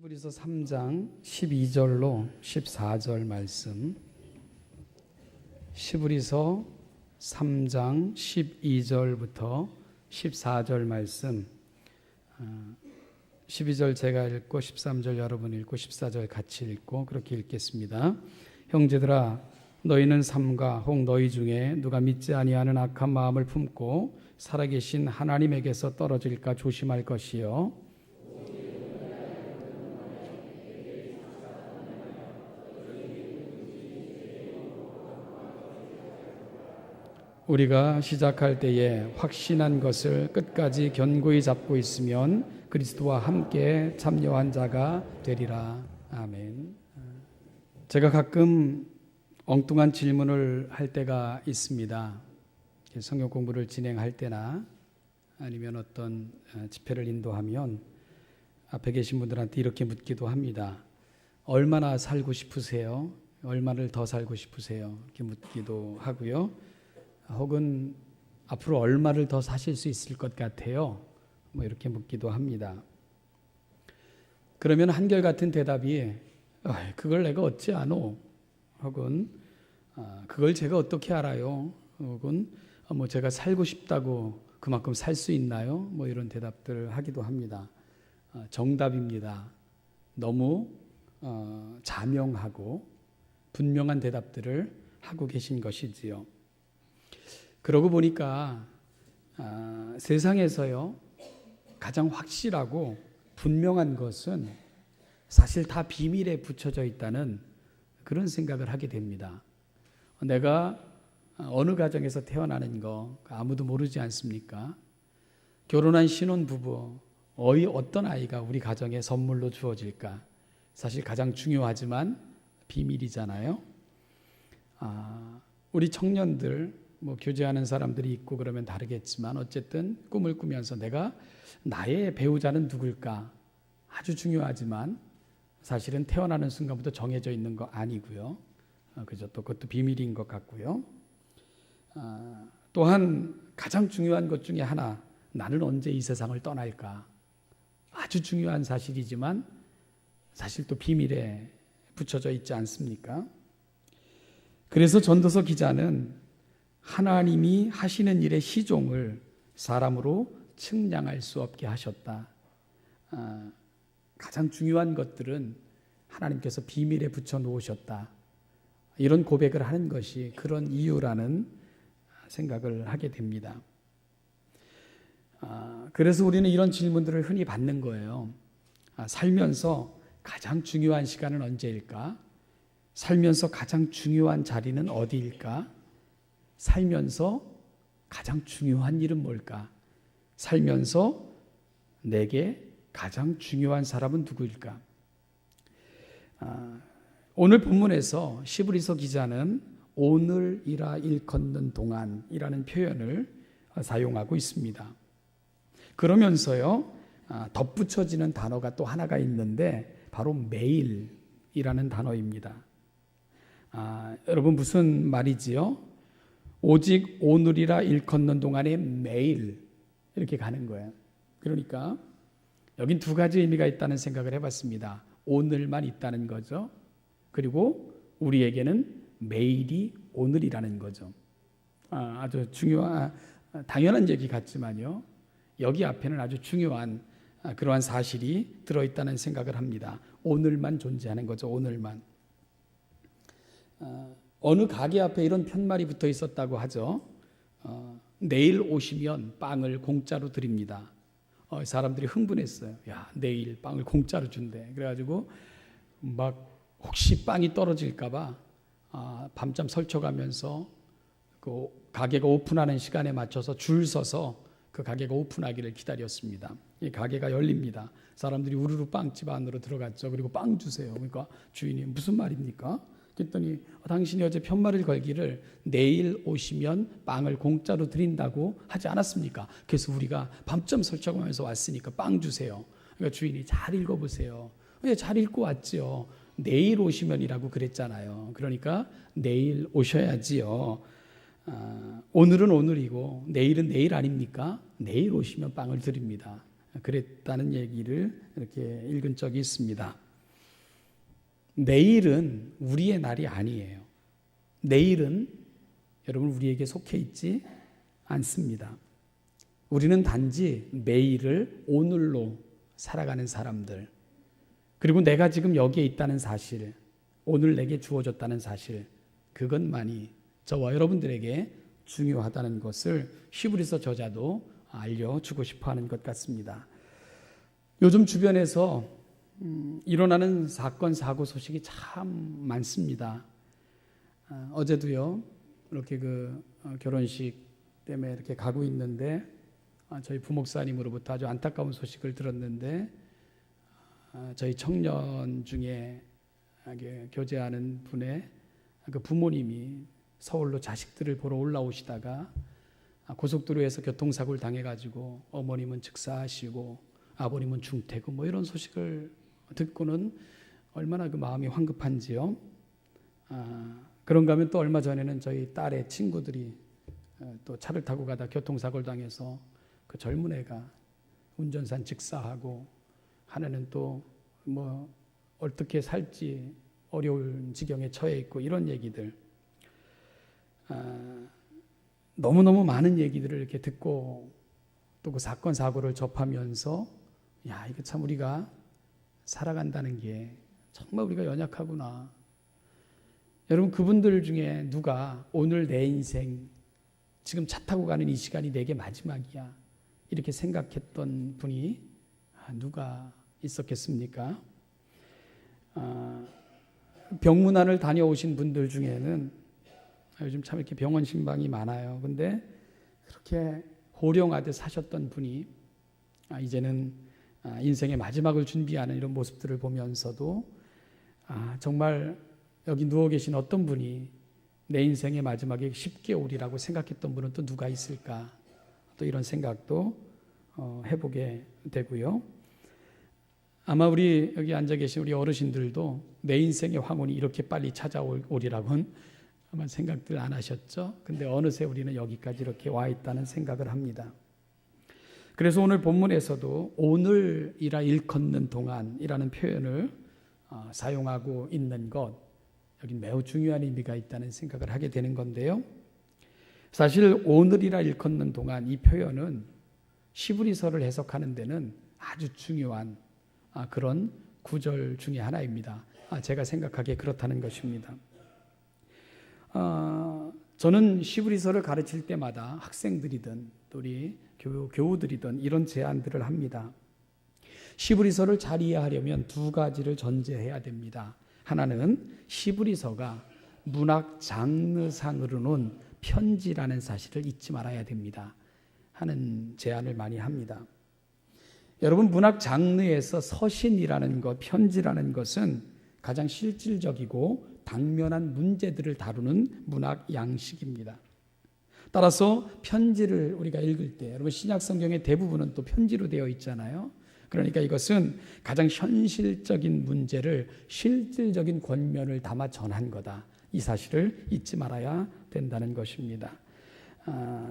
히브리서 3장 12절로 14절 말씀. 히브리서 3장 12절부터 14절 말씀. 12절 제가 읽고 13절 여러분 읽고 14절 같이 읽고 그렇게 읽겠습니다. 형제들아, 너희는 삼가 혹 너희 중에 누가 믿지 아니하는 악한 마음을 품고 살아계신 하나님에게서 떨어질까 조심할 것이요. 우리가 시작할 때에 확신한 것을 끝까지 견고히 잡고 있으면 그리스도와 함께 참여한 자가 되리라. 아멘. 제가 가끔 엉뚱한 질문을 할 때가 있습니다. 성경 공부를 진행할 때나 아니면 어떤 집회를 인도하면 앞에 계신 분들한테 이렇게 묻기도 합니다. 얼마나 살고 싶으세요? 얼마를 더 살고 싶으세요? 이렇게 묻기도 하고요. 혹은 앞으로 얼마를 더 사실 수 있을 것 같아요? 뭐 이렇게 묻기도 합니다. 그러면 한결같은 대답이 그걸 내가 어찌 아노? 혹은 그걸 제가 어떻게 알아요? 혹은 뭐 제가 살고 싶다고 그만큼 살 수 있나요? 뭐 이런 대답들을 하기도 합니다. 정답입니다. 너무 자명하고 분명한 대답들을 하고 계신 것이지요. 그러고 보니까 세상에서요 가장 확실하고 분명한 것은 사실 다 비밀에 붙여져 있다는 그런 생각을 하게 됩니다. 내가 어느 가정에서 태어나는 거 아무도 모르지 않습니까? 결혼한 신혼부부 어떤 아이가 우리 가정에 선물로 주어질까? 사실 가장 중요하지만 비밀이잖아요. 우리 청년들 뭐 교제하는 사람들이 있고 그러면 다르겠지만 어쨌든 꿈을 꾸면서 내가 나의 배우자는 누굴까? 아주 중요하지만 사실은 태어나는 순간부터 정해져 있는 거 아니고요. 그죠? 또 그것도 비밀인 것 같고요. 또한 가장 중요한 것 중에 하나, 나는 언제 이 세상을 떠날까? 아주 중요한 사실이지만 사실 또 비밀에 붙여져 있지 않습니까? 그래서 전도서 기자는 하나님이 하시는 일의 시종을 사람으로 측량할 수 없게 하셨다. 가장 중요한 것들은 하나님께서 비밀에 붙여 놓으셨다. 이런 고백을 하는 것이 그런 이유라는 생각을 하게 됩니다. 그래서 우리는 이런 질문들을 흔히 받는 거예요. 살면서 가장 중요한 시간은 언제일까? 살면서 가장 중요한 자리는 어디일까? 살면서 가장 중요한 일은 뭘까? 살면서 내게 가장 중요한 사람은 누구일까? 오늘 본문에서 히브리서 기자는 오늘이라 일컫는 동안이라는 표현을 사용하고 있습니다. 그러면서요 덧붙여지는 단어가 또 하나가 있는데 바로 매일이라는 단어입니다. 여러분 무슨 말이지요? 오직 오늘이라 일컫는 동안에 매일 이렇게 가는 거예요. 그러니까 여긴 두 가지 의미가 있다는 생각을 해봤습니다. 오늘만 있다는 거죠. 그리고 우리에게는 매일이 오늘이라는 거죠. 아주 중요한 당연한 얘기 같지만요. 여기 앞에는 아주 중요한 그러한 사실이 들어있다는 생각을 합니다. 오늘만 존재하는 거죠. 오늘만. 어느 가게 앞에 이런 편말이 붙어 있었다고 하죠. 내일 오시면 빵을 공짜로 드립니다. 사람들이 흥분했어요. 야, 내일 빵을 공짜로 준대. 그래가지고 막 혹시 빵이 떨어질까봐 밤잠 설쳐가면서 그 가게가 오픈하는 시간에 맞춰서 줄 서서 그 가게가 오픈하기를 기다렸습니다. 이 가게가 열립니다. 사람들이 우르르 빵집 안으로 들어갔죠. 그리고 빵 주세요. 그러니까 주인이 무슨 말입니까? 그랬더니 당신이 어제 편말을 걸기를 내일 오시면 빵을 공짜로 드린다고 하지 않았습니까? 그래서 우리가 밤잠 설쳐가면서 왔으니까 빵 주세요. 그러니까 주인이 잘 읽어보세요. 잘 읽고 왔지요. 내일 오시면이라고 그랬잖아요. 그러니까 내일 오셔야지요. 오늘은 오늘이고 내일은 내일 아닙니까? 내일 오시면 빵을 드립니다. 그랬다는 얘기를 이렇게 읽은 적이 있습니다. 내일은 우리의 날이 아니에요. 내일은 여러분 우리에게 속해 있지 않습니다. 우리는 단지 매일을 오늘로 살아가는 사람들, 그리고 내가 지금 여기에 있다는 사실, 오늘 내게 주어졌다는 사실, 그것만이 저와 여러분들에게 중요하다는 것을 히브리서 저자도 알려주고 싶어하는 것 같습니다. 요즘 주변에서 일어나는 사건, 사고 소식이 참 많습니다. 어제도요, 이렇게 결혼식 때문에 이렇게 가고 있는데 저희 부목사님으로부터 아주 안타까운 소식을 들었는데 저희 청년 중에 교제하는 분의 그 부모님이 서울로 자식들을 보러 올라오시다가 고속도로에서 교통사고를 당해가지고 어머님은 즉사하시고 아버님은 중태고 뭐 이런 소식을 듣고는 얼마나 그 마음이 황급한지요. 그런가 하면 또 얼마 전에는 저희 딸의 친구들이 또 차를 타고 가다 교통사고를 당해서 그 젊은 애가 운전사는 즉사하고 하나는 또 뭐 어떻게 살지 어려운 지경에 처해 있고 이런 얘기들, 너무너무 많은 얘기들을 이렇게 듣고 또 그 사건 사고를 접하면서 야, 이거 참 우리가 살아간다는 게 정말 우리가 연약하구나. 여러분, 그분들 중에 누가 오늘 내 인생 지금 차 타고 가는 이 시간이 내게 마지막이야 이렇게 생각했던 분이 누가 있었겠습니까? 병문안을 다녀오신 분들 중에는 요즘 참 이렇게 병원 신방이 많아요. 근데 그렇게 호령하듯 사셨던 분이 이제는 인생의 마지막을 준비하는 이런 모습들을 보면서도 정말 여기 누워 계신 어떤 분이 내 인생의 마지막에 10개월이라고 생각했던 분은 또 누가 있을까? 또 이런 생각도 해보게 되고요. 아마 우리 여기 앉아 계신 우리 어르신들도 내 인생의 황혼이 이렇게 빨리 찾아오리라고는 아마 생각들 안 하셨죠? 근데 어느새 우리는 여기까지 이렇게 와 있다는 생각을 합니다. 그래서 오늘 본문에서도 오늘이라 일컫는 동안이라는 표현을 사용하고 있는 것, 여기 매우 중요한 의미가 있다는 생각을 하게 되는 건데요. 사실 오늘이라 일컫는 동안 이 표현은 히브리서를 해석하는 데는 아주 중요한 그런 구절 중에 하나입니다. 제가 생각하기에 그렇다는 것입니다. 저는 히브리서를 가르칠 때마다 학생들이든 또 우리 교우들이든 이런 제안들을 합니다. 히브리서를 잘 이해하려면 두 가지를 전제해야 됩니다. 하나는 히브리서가 문학 장르상으로는 편지라는 사실을 잊지 말아야 됩니다 하는 제안을 많이 합니다. 여러분, 문학 장르에서 서신이라는 것, 편지라는 것은 가장 실질적이고 당면한 문제들을 다루는 문학 양식입니다. 따라서 편지를 우리가 읽을 때, 여러분 신약 성경의 대부분은 또 편지로 되어 있잖아요. 그러니까 이것은 가장 현실적인 문제를 실질적인 권면을 담아 전한 거다. 이 사실을 잊지 말아야 된다는 것입니다.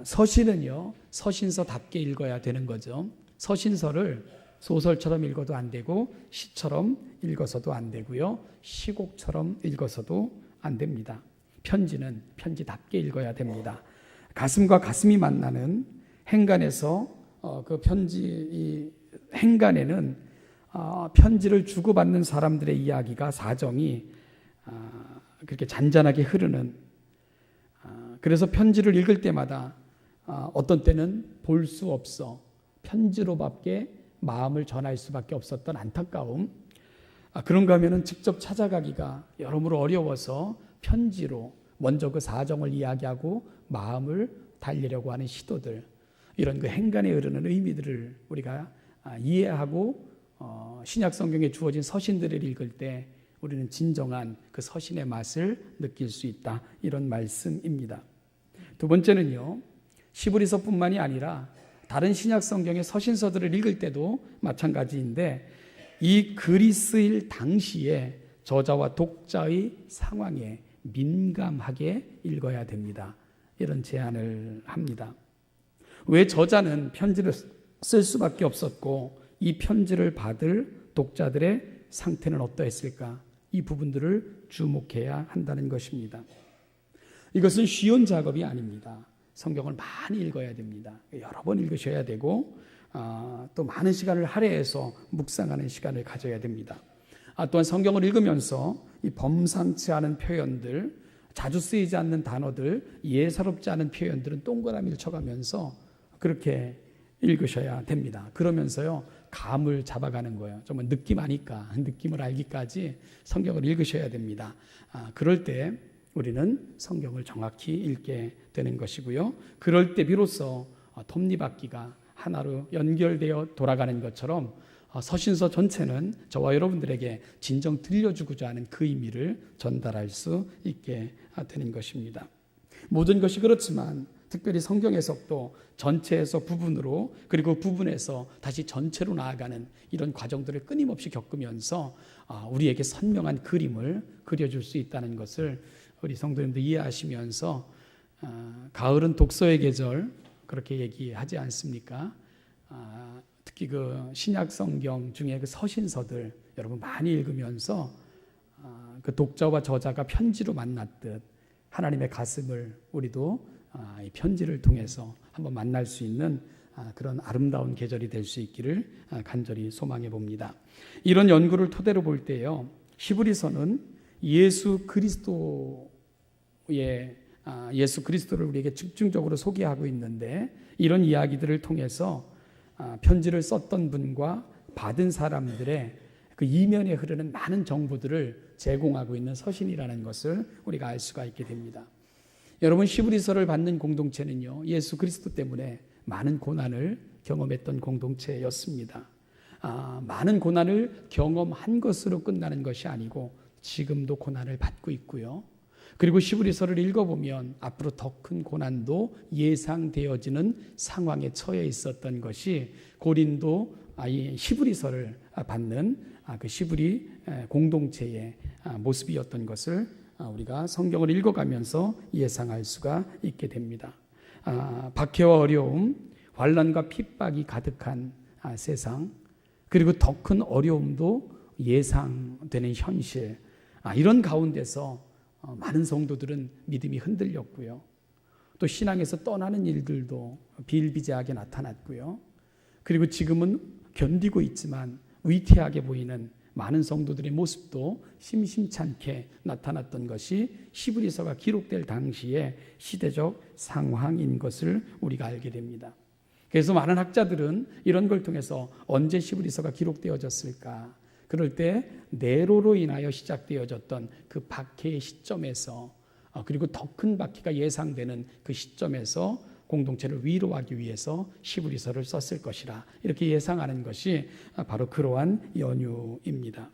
서신은요, 서신서답게 읽어야 되는 거죠. 서신서를 소설처럼 읽어도 안 되고 시처럼 읽어서도 안 되고요, 시곡처럼 읽어서도 안 됩니다. 편지는 편지답게 읽어야 됩니다. 가슴과 가슴이 만나는 행간에서 그 이 행간에는 편지를 주고받는 사람들의 이야기가, 사정이 그렇게 잔잔하게 흐르는, 그래서 편지를 읽을 때마다 어떤 때는 볼 수 없어 편지로밖에 마음을 전할 수밖에 없었던 안타까움, 그런가 하면은 직접 찾아가기가 여러모로 어려워서 편지로 먼저 그 사정을 이야기하고 마음을 달래려고 하는 시도들, 이런 그 행간에 흐르는 의미들을 우리가 이해하고 신약 성경에 주어진 서신들을 읽을 때 우리는 진정한 그 서신의 맛을 느낄 수 있다, 이런 말씀입니다. 두 번째는요, 히브리서뿐만이 아니라 다른 신약 성경의 서신서들을 읽을 때도 마찬가지인데, 이 글이 쓰일 당시에 저자와 독자의 상황에 민감하게 읽어야 됩니다. 이런 제안을 합니다. 왜 저자는 편지를 쓸 수밖에 없었고 이 편지를 받을 독자들의 상태는 어떠했을까? 이 부분들을 주목해야 한다는 것입니다. 이것은 쉬운 작업이 아닙니다. 성경을 많이 읽어야 됩니다. 여러 번 읽으셔야 되고 또 많은 시간을 할애해서 묵상하는 시간을 가져야 됩니다. 또한 성경을 읽으면서 이 범상치 않은 표현들, 자주 쓰이지 않는 단어들, 예사롭지 않은 표현들은 동그라미를 쳐가면서 그렇게 읽으셔야 됩니다. 그러면서요, 감을 잡아가는 거예요. 정말 느낌 아니까, 느낌을 알기까지 성경을 읽으셔야 됩니다. 그럴 때 우리는 성경을 정확히 읽게 되는 것이고요. 그럴 때 비로소 톱니바퀴가 하나로 연결되어 돌아가는 것처럼 서신서 전체는 저와 여러분들에게 진정 들려주고자 하는 그 의미를 전달할 수 있게 되는 것입니다. 모든 것이 그렇지만 특별히 성경 해석도 전체에서 부분으로 그리고 부분에서 다시 전체로 나아가는 이런 과정들을 끊임없이 겪으면서 우리에게 선명한 그림을 그려줄 수 있다는 것을 우리 성도님들 이해하시면서 가을은 독서의 계절 그렇게 얘기하지 않습니까? 특히 그 신약 성경 중에 그 서신서들 여러분 많이 읽으면서 그 독자와 저자가 편지로 만났듯 하나님의 가슴을 우리도 이 편지를 통해서 한번 만날 수 있는 그런 아름다운 계절이 될 수 있기를 간절히 소망해 봅니다. 이런 연구를 토대로 볼 때요, 히브리서는 예수 그리스도를 우리에게 집중적으로 소개하고 있는데 이런 이야기들을 통해서 편지를 썼던 분과 받은 사람들의 그 이면에 흐르는 많은 정보들을 제공하고 있는 서신이라는 것을 우리가 알 수가 있게 됩니다. 여러분, 히브리서를 받는 공동체는요, 예수 그리스도 때문에 많은 고난을 경험했던 공동체였습니다. 많은 고난을 경험한 것으로 끝나는 것이 아니고 지금도 고난을 받고 있고요. 그리고 히브리서를 읽어보면 앞으로 더 큰 고난도 예상되어지는 상황에 처해 있었던 것이 고린도 히브리서를 받는 그 히브리 공동체의 모습이었던 것을 우리가 성경을 읽어가면서 예상할 수가 있게 됩니다. 박해와 어려움, 환난과 핍박이 가득한 세상, 그리고 더 큰 어려움도 예상되는 현실, 이런 가운데서 많은 성도들은 믿음이 흔들렸고요. 또 신앙에서 떠나는 일들도 비일비재하게 나타났고요. 그리고 지금은 견디고 있지만 위태하게 보이는 많은 성도들의 모습도 심심찮게 나타났던 것이 히브리서가 기록될 당시의 시대적 상황인 것을 우리가 알게 됩니다. 그래서 많은 학자들은 이런 걸 통해서 언제 히브리서가 기록되어졌을까? 그럴 때 네로로 인하여 시작되어졌던 그 박해의 시점에서 그리고 더 큰 박해가 예상되는 그 시점에서 공동체를 위로하기 위해서 히브리서를 썼을 것이라 이렇게 예상하는 것이 바로 그러한 연유입니다.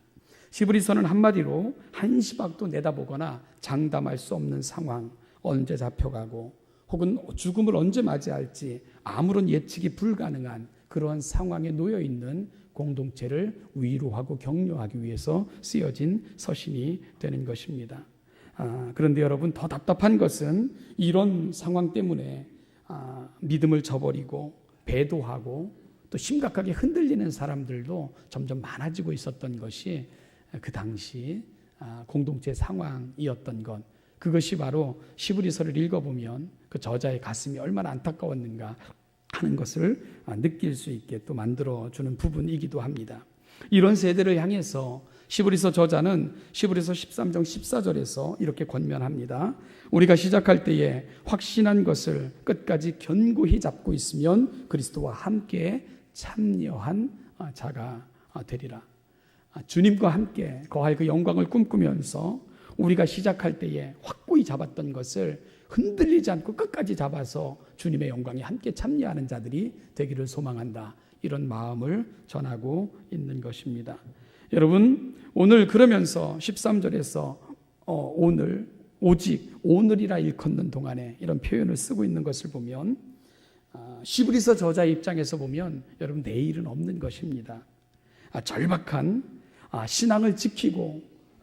히브리서는 한마디로 한시박도 내다보거나 장담할 수 없는 상황, 언제 잡혀가고 혹은 죽음을 언제 맞이할지 아무런 예측이 불가능한 그러한 상황에 놓여 있는 공동체를 위로하고 격려하기 위해서 쓰여진 서신이 되는 것입니다. 그런데 여러분, 더 답답한 것은 이런 상황 때문에 믿음을 저버리고 배도하고 또 심각하게 흔들리는 사람들도 점점 많아지고 있었던 것이 그 당시 공동체 상황이었던 것, 그것이 바로 히브리서를 읽어보면 그 저자의 가슴이 얼마나 안타까웠는가 하는 것을 느낄 수 있게 또 만들어주는 부분이기도 합니다. 이런 세대를 향해서 히브리서 저자는 히브리서 13장 14절에서 이렇게 권면합니다. 우리가 시작할 때에 확신한 것을 끝까지 견고히 잡고 있으면 그리스도와 함께 참여한 자가 되리라. 주님과 함께 거할 그 영광을 꿈꾸면서 우리가 시작할 때에 확고히 잡았던 것을 흔들리지 않고 끝까지 잡아서 주님의 영광에 함께 참여하는 자들이 되기를 소망한다. 이런 마음을 전하고 있는 것입니다. 여러분, 오늘 그러면서 13절에서 오늘, 오직 오늘이라 일컫는 동안에 이런 표현을 쓰고 있는 것을 보면 히브리서 저자의 입장에서 보면 여러분, 내일은 없는 것입니다. 절박한 신앙을 지키고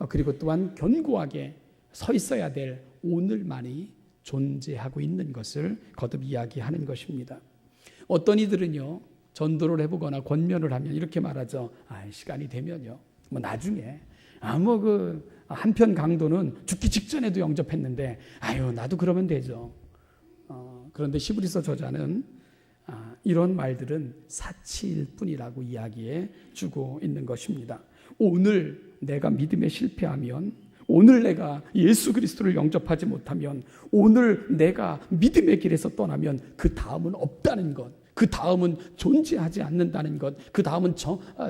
그리고 또한 견고하게 서 있어야 될 오늘만이 존재하고 있는 것을 거듭 이야기하는 것입니다. 어떤 이들은요, 전도를 해보거나 권면을 하면 이렇게 말하죠. 시간이 되면요. 뭐 나중에 한편 강도는 죽기 직전에도 영접했는데 나도 그러면 되죠. 그런데 히브리서 저자는 이런 말들은 사치일 뿐이라고 이야기해 주고 있는 것입니다. 오늘 내가 믿음에 실패하면, 오늘 내가 예수 그리스도를 영접하지 못하면, 오늘 내가 믿음의 길에서 떠나면 그 다음은 없다는 것, 그 다음은 존재하지 않는다는 것, 그 다음은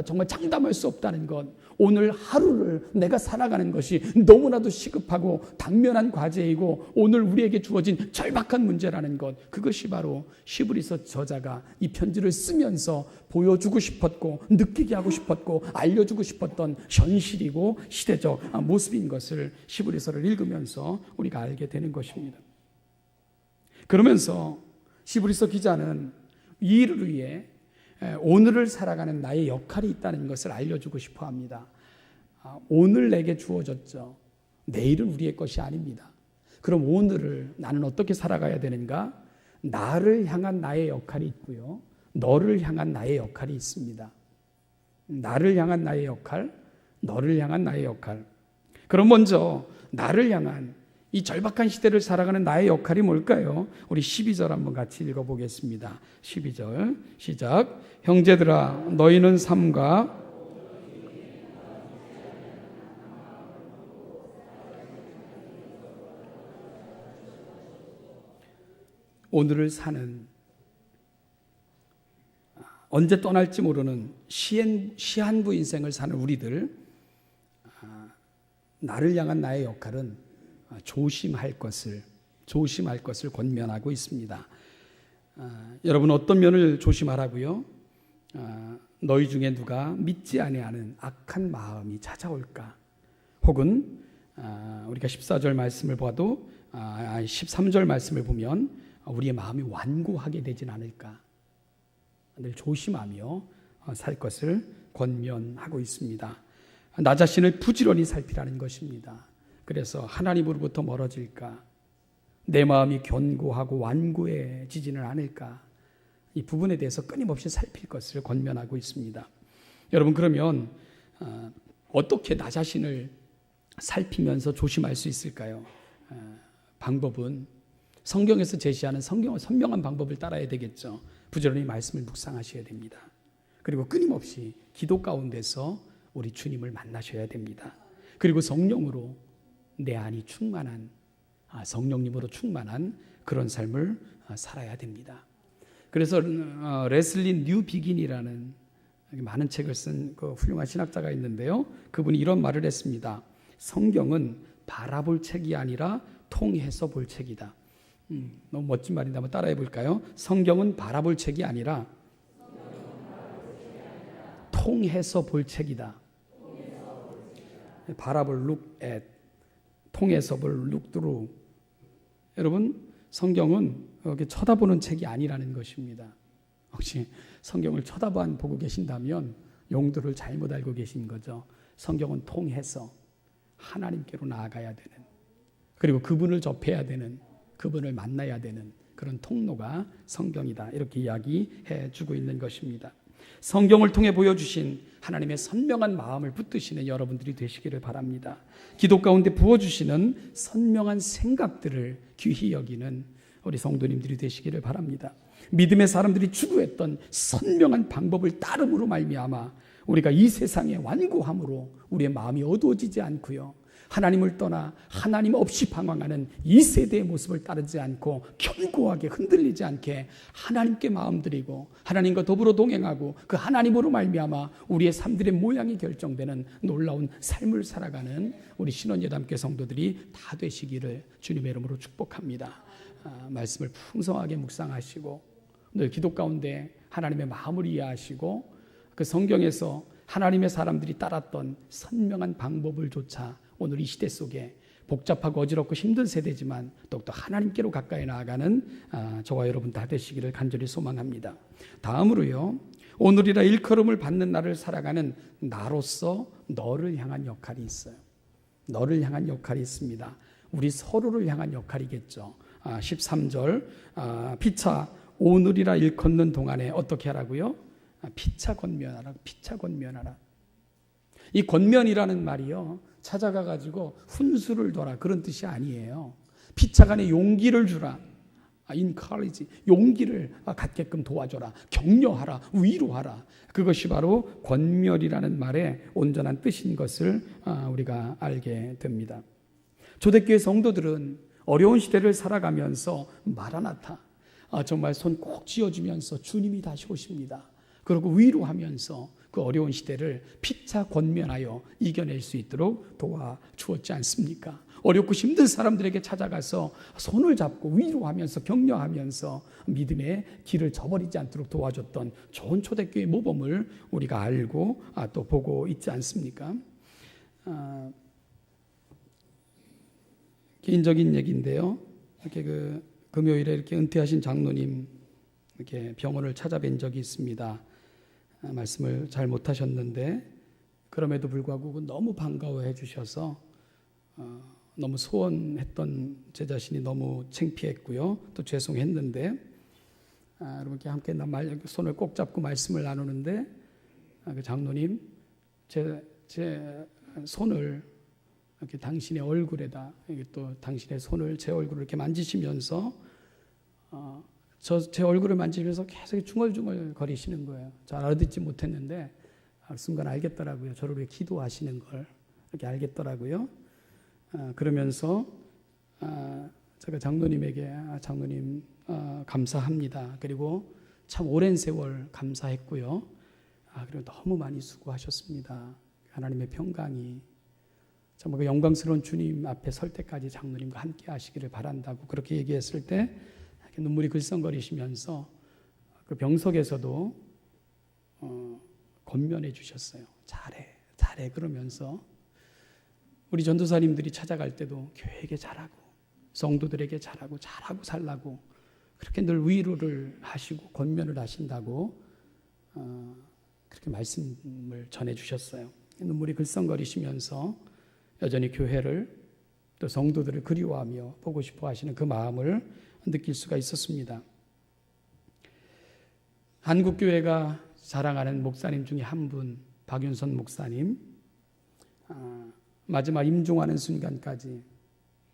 정말 장담할 수 없다는 것, 오늘 하루를 내가 살아가는 것이 너무나도 시급하고 당면한 과제이고 오늘 우리에게 주어진 절박한 문제라는 것, 그것이 바로 히브리서 저자가 이 편지를 쓰면서 보여주고 싶었고 느끼게 하고 싶었고 알려주고 싶었던 현실이고 시대적 모습인 것을 히브리서를 읽으면서 우리가 알게 되는 것입니다. 그러면서 히브리서 기자는 이 일을 위해 오늘을 살아가는 나의 역할이 있다는 것을 알려주고 싶어 합니다. 오늘 내게 주어졌죠. 내일은 우리의 것이 아닙니다. 그럼 오늘을 나는 어떻게 살아가야 되는가? 나를 향한 나의 역할이 있고요. 너를 향한 나의 역할이 있습니다. 나를 향한 나의 역할, 너를 향한 나의 역할. 그럼 먼저 나를 향한 이 절박한 시대를 살아가는 나의 역할이 뭘까요? 우리 12절 한번 같이 읽어보겠습니다. 12절 시작. 형제들아 너희는 삶과 오늘을 사는, 언제 떠날지 모르는 시한부 인생을 사는 우리들, 나를 향한 나의 역할은 조심할 것을 권면하고 있습니다. 여러분 어떤 면을 조심하라고요? 너희 중에 누가 믿지 아니하는 악한 마음이 찾아올까? 혹은 우리가 14절 말씀을 봐도 13절 말씀을 보면 우리의 마음이 완고하게 되진 않을까? 늘 조심하며 살 것을 권면하고 있습니다. 나 자신을 부지런히 살피라는 것입니다. 그래서 하나님으로부터 멀어질까? 내 마음이 견고하고 완고해지지는 않을까? 이 부분에 대해서 끊임없이 살필 것을 권면하고 있습니다. 여러분 그러면 어떻게 나 자신을 살피면서 조심할 수 있을까요? 방법은 성경에서 제시하는 선명한 방법을 따라야 되겠죠. 부지런히 말씀을 묵상하셔야 됩니다. 그리고 끊임없이 기도 가운데서 우리 주님을 만나셔야 됩니다. 그리고 성령으로 내 안이 충만한, 성령님으로 충만한 그런 삶을 살아야 됩니다. 그래서 레슬리 뉴 비긴이라는 많은 책을 쓴 그 훌륭한 신학자가 있는데요. 그분이 이런 말을 했습니다. 성경은 바라볼 책이 아니라 통해서 볼 책이다. 너무 멋진 말인데 한번 따라해 볼까요? 성경은 바라볼 책이 아니라 통해서 볼 책이다. 바라볼 look at, 통해서 볼 look through. 여러분 성경은 이렇게 쳐다보는 책이 아니라는 것입니다. 혹시 성경을 쳐다보고 계신다면 용도를 잘못 알고 계신 거죠. 성경은 통해서 하나님께로 나아가야 되는, 그리고 그분을 접해야 되는, 그분을 만나야 되는 그런 통로가 성경이다. 이렇게 이야기해 주고 있는 것입니다. 성경을 통해 보여주신 하나님의 선명한 마음을 붙드시는 여러분들이 되시기를 바랍니다. 기도 가운데 부어주시는 선명한 생각들을 귀히 여기는 우리 성도님들이 되시기를 바랍니다. 믿음의 사람들이 추구했던 선명한 방법을 따름으로 말미암아 우리가 이 세상의 완고함으로 우리의 마음이 어두워지지 않고요, 하나님을 떠나 하나님 없이 방황하는 이 세대의 모습을 따르지 않고 견고하게 흔들리지 않게 하나님께 마음드리고 하나님과 더불어 동행하고 그 하나님으로 말미암아 우리의 삶들의 모양이 결정되는 놀라운 삶을 살아가는 우리 신원예담교회 성도들이 다 되시기를 주님의 이름으로 축복합니다. 말씀을 풍성하게 묵상하시고 늘 기도 가운데 하나님의 마음을 이해하시고 그 성경에서 하나님의 사람들이 따랐던 선명한 방법을 조차 오늘 이 시대 속에 복잡하고 어지럽고 힘든 세대지만 더욱더 하나님께로 가까이 나아가는 저와 여러분 다 되시기를 간절히 소망합니다. 다음으로요, 오늘이라 일컬음을 받는 날을 살아가는 나로서 너를 향한 역할이 있어요. 너를 향한 역할이 있습니다. 우리 서로를 향한 역할이겠죠. 13절 피차 오늘이라 일컫는 동안에 어떻게 하라고요? 피차 권면하라. 피차 권면하라. 이 권면이라는 말이요, 찾아가 가지고 훈수를 둬라 그런 뜻이 아니에요. 피차간에 용기를 주라. encourage, 용기를 갖게끔 도와줘라. 격려하라. 위로하라. 그것이 바로 권면이라는 말의 온전한 뜻인 것을 우리가 알게 됩니다. 초대교회 성도들은 어려운 시대를 살아가면서 마라나타, 정말 손 꼭 쥐어주면서 주님이 다시 오십니다. 그리고 위로하면서 그 어려운 시대를 피차 권면하여 이겨낼 수 있도록 도와주었지 않습니까? 어렵고 힘든 사람들에게 찾아가서 손을 잡고 위로하면서 격려하면서 믿음의 길을 저버리지 않도록 도와줬던 좋은 초대교회 모범을 우리가 알고 또 보고 있지 않습니까? 개인적인 얘기인데요. 이렇게 금요일에 이렇게 은퇴하신 장로님 이렇게 병원을 찾아뵌 적이 있습니다. 말씀을 잘 못하셨는데 그럼에도 불구하고 너무 반가워해 주셔서 너무 소원했던 제 자신이 너무 창피했고요. 또 죄송했는데 이렇게 함께 손을 꼭 잡고 말씀을 나누는데 그 장로님 제 손을 이렇게 당신의 얼굴에다 또 당신의 손을 제 얼굴을 이렇게 만지시면서 제 얼굴을 만지면서 계속 중얼중얼 거리시는 거예요. 잘 알아듣지 못했는데 순간 알겠더라고요. 저를 위해 기도하시는 걸 이렇게 알겠더라고요. 그러면서 제가 장로님에게 장로님 감사합니다. 그리고 참 오랜 세월 감사했고요. 그리고 너무 많이 수고하셨습니다. 하나님의 평강이 정말 그 영광스러운 주님 앞에 설 때까지 장로님과 함께 하시기를 바란다고 그렇게 얘기했을 때 눈물이 글썽거리시면서 그 병석에서도 권면해 주셨어요. 잘해 그러면서 우리 전도사님들이 찾아갈 때도 교회에게 잘하고 성도들에게 잘하고 살라고 그렇게 늘 위로를 하시고 권면을 하신다고 그렇게 말씀을 전해 주셨어요. 눈물이 글썽거리시면서 여전히 교회를 또 성도들을 그리워하며 보고 싶어 하시는 그 마음을 느낄 수가 있었습니다. 한국교회가 자랑하는 목사님 중에 한 분, 박윤선 목사님, 마지막 임종하는 순간까지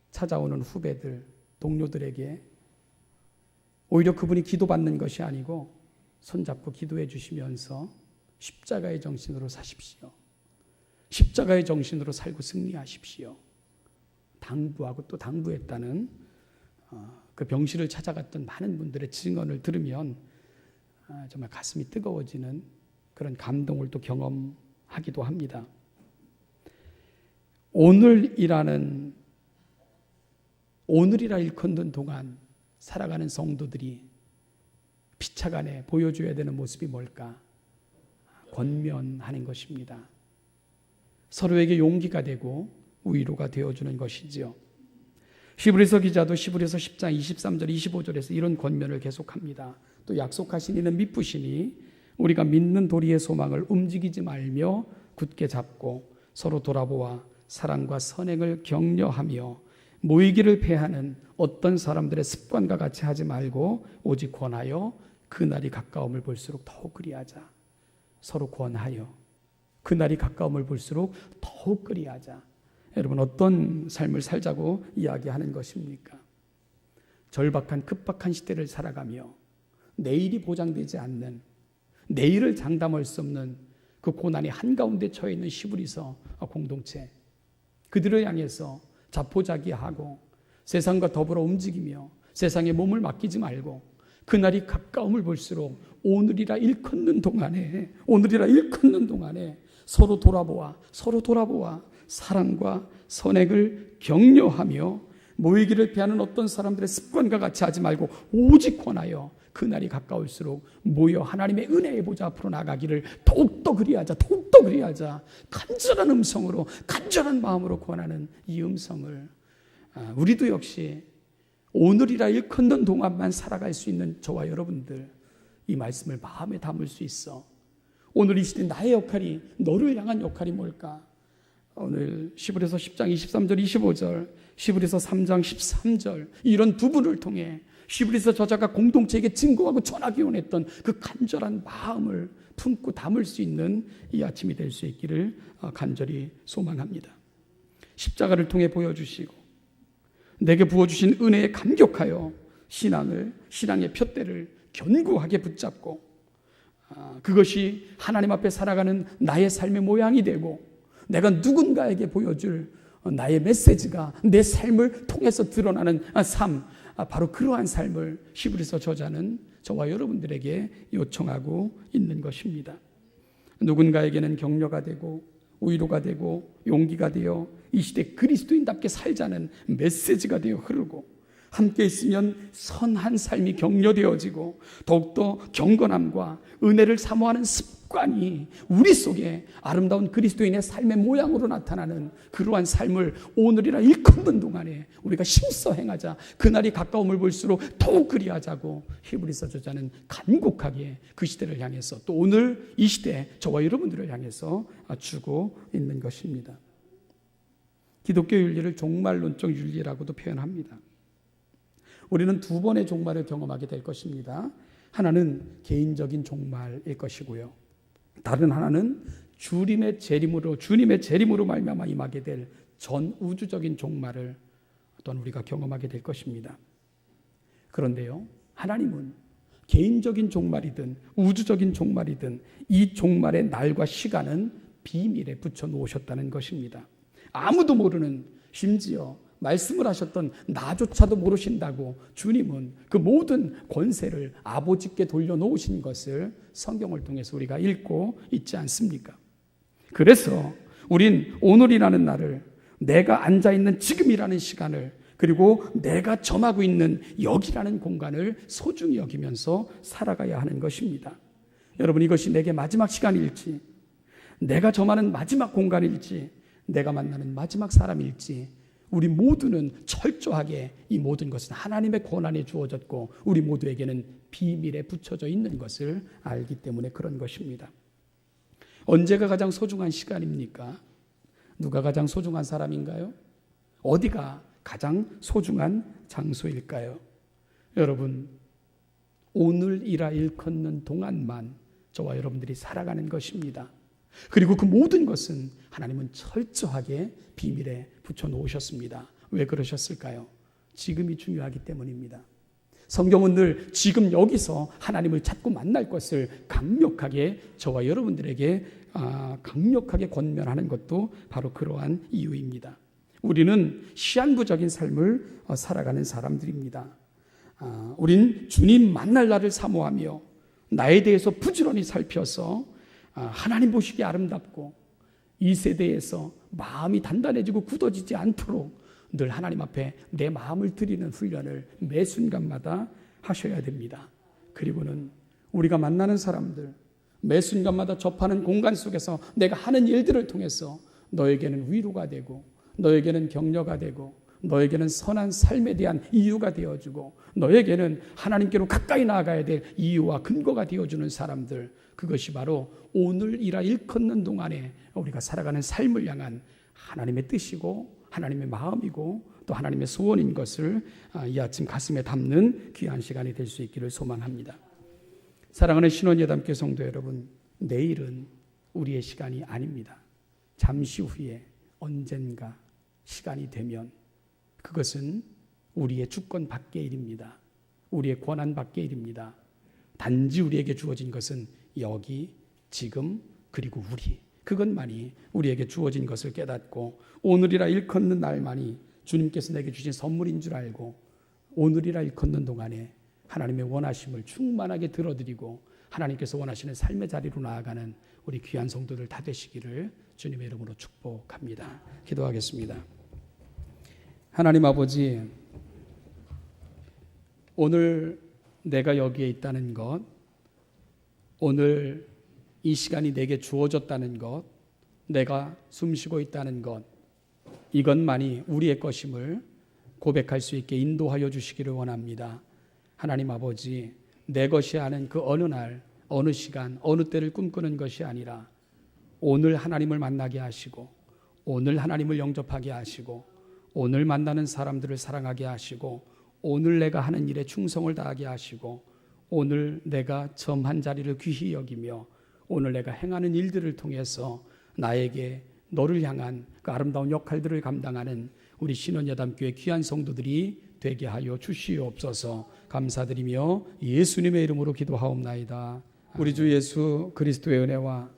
찾아오는 후배들, 동료들에게 오히려 그분이 기도받는 것이 아니고 손잡고 기도해 주시면서 십자가의 정신으로 사십시오. 십자가의 정신으로 살고 승리하십시오. 당부하고 또 당부했다는 그 병실을 찾아갔던 많은 분들의 증언을 들으면 정말 가슴이 뜨거워지는 그런 감동을 또 경험하기도 합니다. 오늘이라 일컫는 동안 살아가는 성도들이 피차간에 보여줘야 되는 모습이 뭘까? 권면하는 것입니다. 서로에게 용기가 되고 위로가 되어주는 것이지요. 히브리서 기자도 히브리서 10장 23절 25절에서 이런 권면을 계속합니다. 또 약속하신 이는 미쁘시니 우리가 믿는 도리의 소망을 움직이지 말며 굳게 잡고 서로 돌아보아 사랑과 선행을 격려하며 모이기를 패하는 어떤 사람들의 습관과 같이 하지 말고 오직 권하여 그날이 가까움을 볼수록 더욱 그리하자. 서로 권하여 그날이 가까움을 볼수록 더욱 그리하자. 여러분 어떤 삶을 살자고 이야기하는 것입니까? 절박한 급박한 시대를 살아가며 내일이 보장되지 않는 내일을 장담할 수 없는 그 고난이 한가운데 처해 있는 히브리서 공동체, 그들을 향해서 자포자기하고 세상과 더불어 움직이며 세상에 몸을 맡기지 말고 그날이 가까움을 볼수록 오늘이라 일컫는 동안에 서로 돌아보아 사랑과 선행을 격려하며 모이기를 피하는 어떤 사람들의 습관과 같이 하지 말고 오직 권하여 그날이 가까울수록 모여 하나님의 은혜의 보좌 앞으로 나가기를 더욱더 그리하자. 간절한 음성으로 간절한 마음으로 권하는 이 음성을 우리도 역시 오늘이라 일컫는 동안만 살아갈 수 있는 저와 여러분들 이 말씀을 마음에 담을 수 있어. 오늘 이 시대 나의 역할이, 너를 향한 역할이 뭘까? 오늘 히브리서 10장 23절 25절, 히브리서 3장 13절 이런 부분을 통해 히브리서 저자가 공동체에게 증거하고 전하기 원했던 그 간절한 마음을 품고 담을 수 있는 이 아침이 될 수 있기를 간절히 소망합니다. 십자가를 통해 보여주시고 내게 부어주신 은혜에 감격하여 신앙의 푯대를 견고하게 붙잡고 그것이 하나님 앞에 살아가는 나의 삶의 모양이 되고 내가 누군가에게 보여줄 나의 메시지가 내 삶을 통해서 드러나는 삶, 바로 그러한 삶을 히브리서 저자는 저와 여러분들에게 요청하고 있는 것입니다. 누군가에게는 격려가 되고 위로가 되고 용기가 되어 이 시대 그리스도인답게 살자는 메시지가 되어 흐르고 함께 있으면 선한 삶이 격려되어지고 더욱더 경건함과 은혜를 사모하는 습관이 우리 속에 아름다운 그리스도인의 삶의 모양으로 나타나는 그러한 삶을 오늘이라 일컫는 동안에 우리가 힘써 행하자. 그날이 가까움을 볼수록 더욱 그리하자고 히브리서 저자는 간곡하게 그 시대를 향해서 또 오늘 이 시대 저와 여러분들을 향해서 주고 있는 것입니다. 기독교 윤리를 종말론적 윤리라고도 표현합니다. 우리는 두 번의 종말을 경험하게 될 것입니다. 하나는 개인적인 종말일 것이고요. 다른 하나는 주님의 재림으로 말미암아 임하게 될 전 우주적인 종말을 또한 우리가 경험하게 될 것입니다. 그런데요, 하나님은 개인적인 종말이든 우주적인 종말이든 이 종말의 날과 시간은 비밀에 붙여 놓으셨다는 것입니다. 아무도 모르는, 심지어 말씀을 하셨던 나조차도 모르신다고 주님은 그 모든 권세를 아버지께 돌려놓으신 것을 성경을 통해서 우리가 읽고 있지 않습니까? 그래서 우린 오늘이라는 날을, 내가 앉아있는 지금이라는 시간을, 그리고 내가 점하고 있는 여기라는 공간을 소중히 여기면서 살아가야 하는 것입니다. 여러분, 이것이 내게 마지막 시간일지, 내가 점하는 마지막 공간일지, 내가 만나는 마지막 사람일지, 우리 모두는 철저하게 이 모든 것은 하나님의 권한에 주어졌고 우리 모두에게는 비밀에 붙여져 있는 것을 알기 때문에 그런 것입니다. 언제가 가장 소중한 시간입니까? 누가 가장 소중한 사람인가요? 어디가 가장 소중한 장소일까요? 여러분, 오늘이라 일컫는 동안만 저와 여러분들이 살아가는 것입니다. 그리고 그 모든 것은 하나님은 철저하게 비밀에 붙여놓으셨습니다. 왜 그러셨을까요? 지금이 중요하기 때문입니다. 성경은 늘 지금 여기서 하나님을 찾고 만날 것을 강력하게 저와 여러분들에게 강력하게 권면하는 것도 바로 그러한 이유입니다. 우리는 시한부적인 삶을 살아가는 사람들입니다. 우린 주님 만날 날을 사모하며 나에 대해서 부지런히 살펴서 하나님 보시기에 아름답고 이 세대에서 마음이 단단해지고 굳어지지 않도록 늘 하나님 앞에 내 마음을 드리는 훈련을 매 순간마다 하셔야 됩니다. 그리고는 우리가 만나는 사람들, 매 순간마다 접하는 공간 속에서 내가 하는 일들을 통해서 너에게는 위로가 되고 너에게는 격려가 되고 너에게는 선한 삶에 대한 이유가 되어주고 너에게는 하나님께로 가까이 나아가야 될 이유와 근거가 되어주는 사람들, 그것이 바로 오늘이라 일컫는 동안에 우리가 살아가는 삶을 향한 하나님의 뜻이고 하나님의 마음이고 또 하나님의 소원인 것을 이 아침 가슴에 담는 귀한 시간이 될 수 있기를 소망합니다. 사랑하는 신원예담교 성도 여러분, 내일은 우리의 시간이 아닙니다. 잠시 후에 언젠가 시간이 되면 그것은 우리의 주권 밖의 일입니다. 우리의 권한 밖의 일입니다. 단지 우리에게 주어진 것은 여기, 지금, 그리고 우리, 그것만이 우리에게 주어진 것을 깨닫고 오늘이라 일컫는 날만이 주님께서 내게 주신 선물인 줄 알고 오늘이라 일컫는 동안에 하나님의 원하심을 충만하게 들어드리고 하나님께서 원하시는 삶의 자리로 나아가는 우리 귀한 성도들 다 되시기를 주님의 이름으로 축복합니다. 기도하겠습니다. 하나님 아버지, 오늘 내가 여기에 있다는 것, 오늘 이 시간이 내게 주어졌다는 것, 내가 숨쉬고 있다는 것, 이것만이 우리의 것임을 고백할 수 있게 인도하여 주시기를 원합니다. 하나님 아버지, 내 것이 아닌 그 어느 날, 어느 시간, 어느 때를 꿈꾸는 것이 아니라 오늘 하나님을 만나게 하시고 오늘 하나님을 영접하게 하시고 오늘 만나는 사람들을 사랑하게 하시고 오늘 내가 하는 일에 충성을 다하게 하시고 오늘 내가 점한 자리를 귀히 여기며 오늘 내가 행하는 일들을 통해서 나에게 너를 향한 그 아름다운 역할들을 감당하는 우리 신원여담교회 귀한 성도들이 되게 하여 주시옵소서. 감사드리며 예수님의 이름으로 기도하옵나이다. 우리 주 예수 그리스도의 은혜와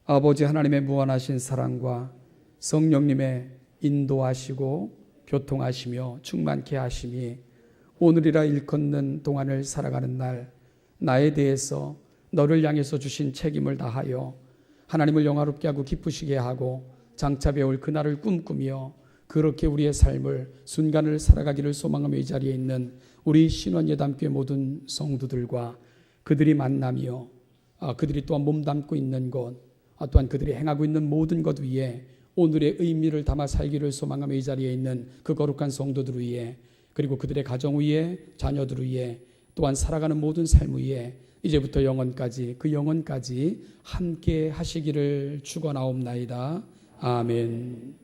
아버지 하나님의 무한하신 사랑과 성령님의 인도하시고 교통하시며 충만케 하심이 오늘이라 일컫는 동안을 살아가는 날 나에 대해서 너를 향해서 주신 책임을 다하여 하나님을 영화롭게 하고 기쁘시게 하고 장차 배울 그날을 꿈꾸며 그렇게 우리의 삶을 순간을 살아가기를 소망하며 이 자리에 있는 우리 신원예담교회 모든 성도들과 그들이 만나며 그들이 또한 몸담고 있는 것 또한 그들이 행하고 있는 모든 것 위에 오늘의 의미를 담아 살기를 소망하며 이 자리에 있는 그 거룩한 성도들 위에 그리고 그들의 가정 위에 자녀들 위에 또한 살아가는 모든 삶 위에 이제부터 영원까지 그 영원까지 함께 하시기를 축원하옵나이다. 아멘.